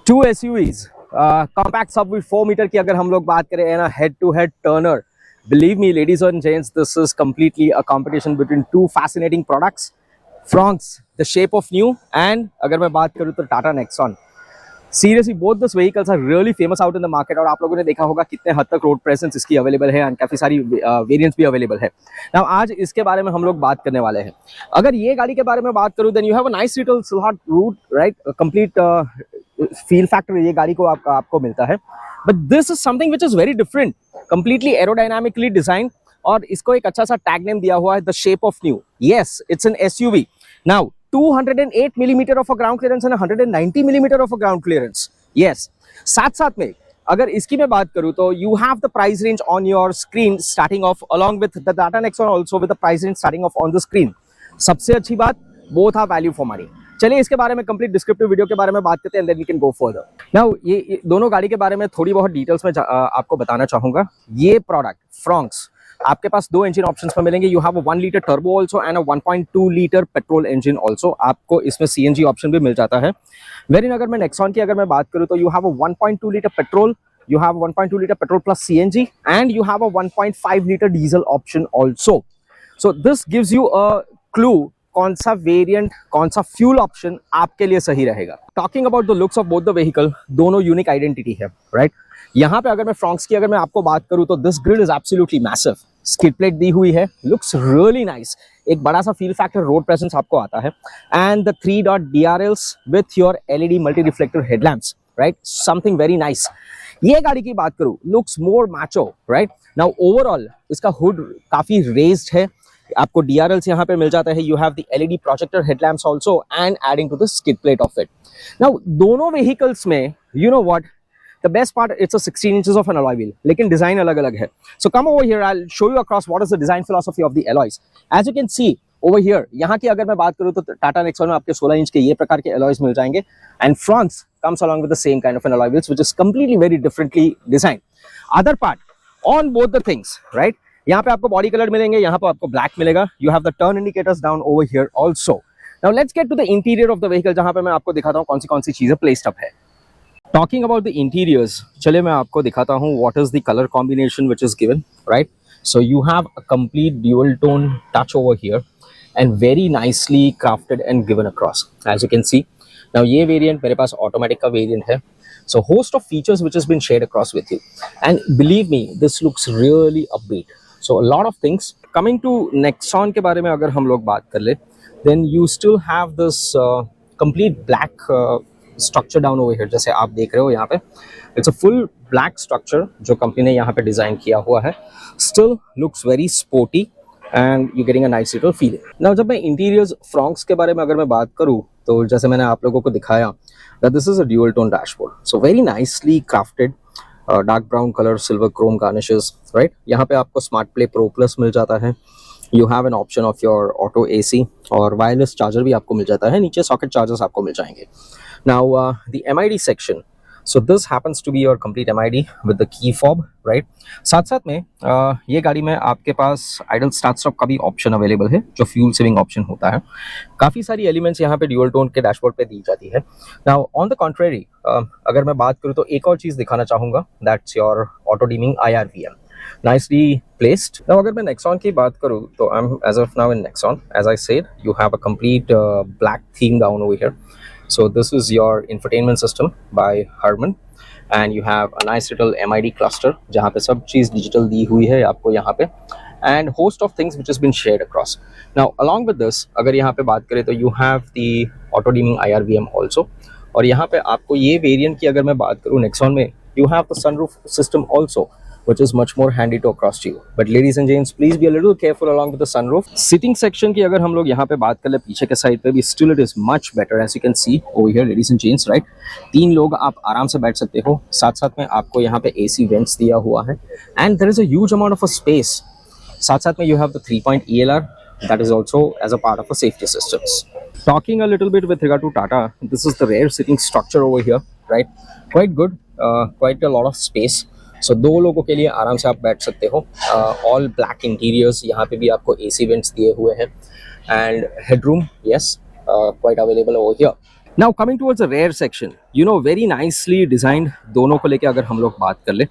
To SUVs compact sub with 4 metre की अगर हम लोग बात करें ना, head to head turner. Believe me, ladies and gents, this is completely a competition between two fascinating products. Fronx, the shape of new, and अगर मैं बात करूँ तो Tata Nexon. Seriously, both those vehicles are really famous out in the market और आप लोगों ने देखा होगा कितने हद तक रोड प्रेजेंस इसकी अवेलेबल है और काफ़ी सारी वेरिएंट्स भी अवेलेबल है. Now आज इसके बारे में हम लोग बात करने वाले हैं. अगर ये गाड़ी के बारे में बात करूँ, then you have a nice little slot route, right? A complete feel factor ये गाड़ी को आपको मिलता है. But this is something which is very different, completely aerodynamically designed और इसको एक अच्छा सा टैग नेम दिया हुआ है, the shape of new. Yes, it's an SUV. Now 208 millimeter of a ground clearance and 190 millimeter of a ground clearance. Yes. साथ में अगर इसकी मैं बात करूँ तो you have the price range on your screen starting off along with the Tata Nexon also with the price range starting off on the screen. सबसे अच्छी बात, both are value for money. चलिए इसके बारे में कंप्लीट डिस्क्रिप्टिव वीडियो के बारे में बात करते हैं, then we can go further. Now ये दोनों गाड़ी के बारे में थोड़ी बहुत डिटेल्स में आपको बताना चाहूंगा. ये प्रोडक्ट फ्रॉन्क्स आपके पास दो इंजन ऑप्शंस में मिलेंगे. You have a 1 litre turbo also and a 1.2 litre petrol engine also. आपको इसमें सीएनजी ऑप्शन भी मिल जाता है. वेरिन अगर मैं नेक्सॉन की अगर मैं बात करूं तो you have a 1.2 litre petrol, you have 1.2 liter petrol plus CNG and you have a 1.5 liter diesel option also. So this gives you a clue कौन सा वेरिएंट, कौन सा फ्यूल ऑप्शन आपके लिए सही रहेगा. Talking about the looks of both the vehicle, दोनों unique identity है, राइट? यहाँ पे अगर मैं फ्रॉन्क्स की अगर मैं आपको बात करूँ तो this grill is absolutely massive. Skid plate दी हुई है, लुक्स रियली नाइस. एक बड़ा सा फील फैक्टर रोड प्रेजेंस आपको आता है and the 3 dot DRLs with your LED multi reflector headlamps, right? Something very nice. ये गाड़ी की बात करूं, looks more macho, right? Now overall इसका हुड काफी रेज्ड है. आपको DRLs यहाँ पे मिल जाता है. You have the LED projector headlamps also and adding to the skid plate of it. Now दोनों व्हीकल्स में you know what the best part, it's a 16 inches of an alloy wheel, लेकिन design अलग अलग है. So come over here, I will show you across what is the design philosophy of the alloys. As you can see over here, यहाँ की अगर मैं बात करूँ तो टाटा नेक्सॉन में आपके 16 इंच के ये प्रकार के एलॉयज मिल जाएंगे and Fronx comes along with the same kind of an alloy wheels which is completely very differently designed. Other part on both the things, right? यहाँ पे आपको बॉडी कलर मिलेंगे, यहाँ पे आपको ब्लैक मिलेगा. You have the turn indicators down over here also. Now let's get to the interior of the vehicle, जहाँ पे मैं आपको दिखाता हूँ कौन सी चीजें placed up है. Talking about the interiors, चलिए मैं आपको दिखाता हूँ what is the color combination which is given, right? So you have a complete dual tone touch over here and very nicely crafted and given across, as you can see. Now ये variant मेरे पास automatic का variant है. So host of features which has been shared across with you, and believe me, this looks really upbeat. So a lot of things. Coming to Nexon के बारे में अगर हम लोग बात कर ले, then you still have this complete black structure down over here. जैसे आप देख रहे हो यहाँ पे, it's a full black structure जो कंपनी ने यहाँ पे डिजाइन किया हुआ है. Still looks very sporty and you're getting a nice little feeling. Now जब मैं इंटीरियर्स फ्रॉन्क्स के बारे में अगर मैं बात करूँ तो जैसे मैंने आप लोगों को दिखाया that this is a dual tone dashboard, so very nicely crafted, dark brown color, silver chrome garnishes, right? यहाँ पे आपको Smart Play Pro Plus मिल जाता है. You have an option of your auto AC और wireless charger भी आपको मिल जाता है. नीचे सॉकेट चार्जर्स आपको मिल जाएंगे. Now the MID section, so this happens to be your complete MID with the key fob, right? साथ में ये गाड़ी में आपके पास आइडल स्टार्ट स्टॉप का भी ऑप्शन अवेलेबल है जो फ्यूल सेविंग ऑप्शन होता है. काफ़ी सारी एलिमेंट्स यहाँ पे ड्यूअल टोन के डैशबोर्ड पे दी जाती है. नाउ ऑन द कॉन्ट्रेरी, अगर मैं बात करूँ तो एक और चीज़ दिखाना चाहूँगा, that's your auto dimming IRVM, nicely placed. Now अगर मैं Nexon की बात करूँ तो I'm as of now in Nexon. As I said, you have a complete black theme down over here. So this is your infotainment system by Harman and you have a nice little MID cluster जहाँ पे सब चीज़ digital दी हुई है आपको यहाँ पे and host of things which has been shared across. Now along with this, अगर यहाँ पे बात करें तो you have the auto dimming IRVM also और यहाँ पे आपको ये वेरिएंट की अगर मैं बात करूँ Nexon में, you have the sunroof system also which is much more handy to across to you. But ladies and gents, please be a little careful along with the sunroof. Sitting section की अगर हम लोग यहाँ पे बात कर ले पीछे के साइड पे भी, still it is much better as you can see over here, ladies and gents, right? 3 लोग आप आराम से बैठ सकते हो. साथ में आपको यहाँ पे AC vents दिया हुआ है and there is a huge amount of a space. साथ में you have the 3-point ELR that is also as a part of a safety systems. Talking a little bit with regard to Tata, this is the rear sitting structure over here, right? Quite good, quite a lot of space. So दो लोगों के लिए आराम से आप बैठ सकते हो. ऑल ब्लैक इंटीरियर्स, यहाँ पे भी आपको AC वेंट्स दिए हुए हैं and headroom, yes, quite available over here. Now coming towards the rear section, you know very nicely designed दोनों को लेके अगर हम लोग बात कर ले.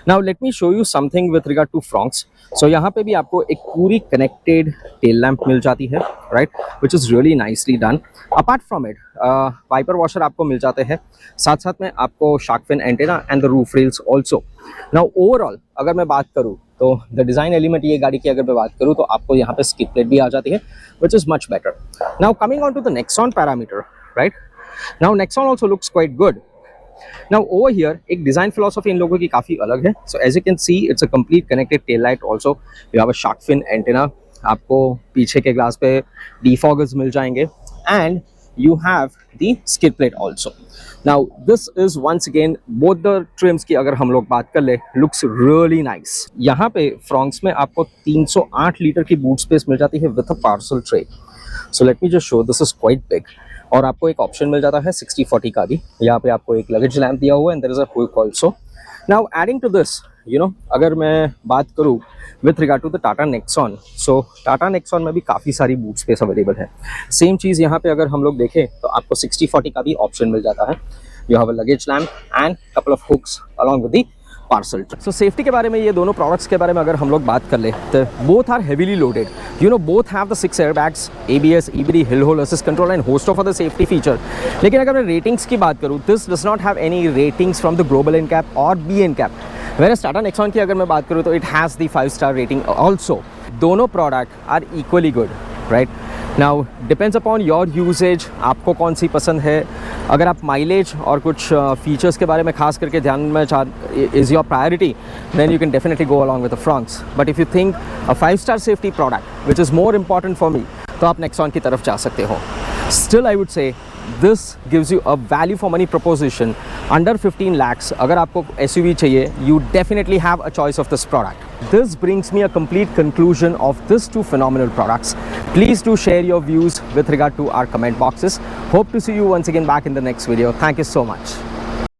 Now let me show you something with regard to Fronx. So यहाँ पे भी आपको एक पूरी कनेक्टेड टेल लैम्प मिल जाती है, right, which is really nicely done. Apart from it wiper washer आपको मिल जाते हैं, साथ साथ में आपको shark fin antenna and the roof rails also. Now overall अगर मैं बात करूँ तो द डिज़ाइन एलिमेंट ये गाड़ी की अगर मैं बात करूँ तो आपको यहाँ पे स्किड प्लेट भी आ जाती है, which is much better. Now coming on to the Nexon parameter, right. Now Nexon also looks quite good. Now over here एक design philosophy इन लोगों की काफ़ी अलग है. So as you can see it's a complete connected tail light also. You have a shark fin antenna. आपको पीछे के glass पे defoggers मिल जाएंगे and you have the skid plate also. Now this is once again both the trims की अगर हम लोग बात कर ले looks really nice. यहाँ पे Fronx में आपको 308 लीटर की बूट स्पेस मिल जाती है with a parcel tray. So let me just show, this is quite big. और आपको एक ऑप्शन मिल जाता है 60-40 का भी. यहाँ पे आपको एक लगेज लैम्प दिया हुआ है and there is a hook also. Now adding to this, you know अगर मैं बात करूँ with regard to the Tata Nexon, so Tata Nexon में भी काफ़ी सारी बूट स्पेस अवेलेबल है. सेम चीज़ यहाँ पे अगर हम लोग देखें तो आपको 60-40 का भी ऑप्शन मिल जाता है. You have a luggage lamp and couple of hooks along with the parcel. So safety के बारे में ये दोनों प्रोडक्ट्स के बारे में अगर हम लोग बात कर ले तो both are heavily loaded. You know both have the 6 airbags, ABS, EBD, hill hold assist control and host of other safety feature. लेकिन अगर मैं रेटिंग्स की बात करूँ, this does not have any ratings from the global NCAP और BNCAP. Whereas Tata Nexon की अगर मैं बात करूँ तो it has the 5-star rating also. दोनों product are equally good, right. Now depends upon your usage, आपको कौन सी पसंद है. अगर आप माइलेज और कुछ फीचर्स के बारे में खास करके ध्यान में is your priority, then you can definitely go along with the Fronx. But if you think a 5-star safety product which is more important for me, तो आप नेक्सॉन की तरफ जा सकते हो. Still I would say this gives you a value for money proposition under 15 lakhs. अगर आपको SUV चाहिए, you definitely have a choice of this product. This brings me a complete conclusion of these two phenomenal products. Please do share your views with regard to our comment boxes. Hope to see you once again back in the next video. Thank you so much.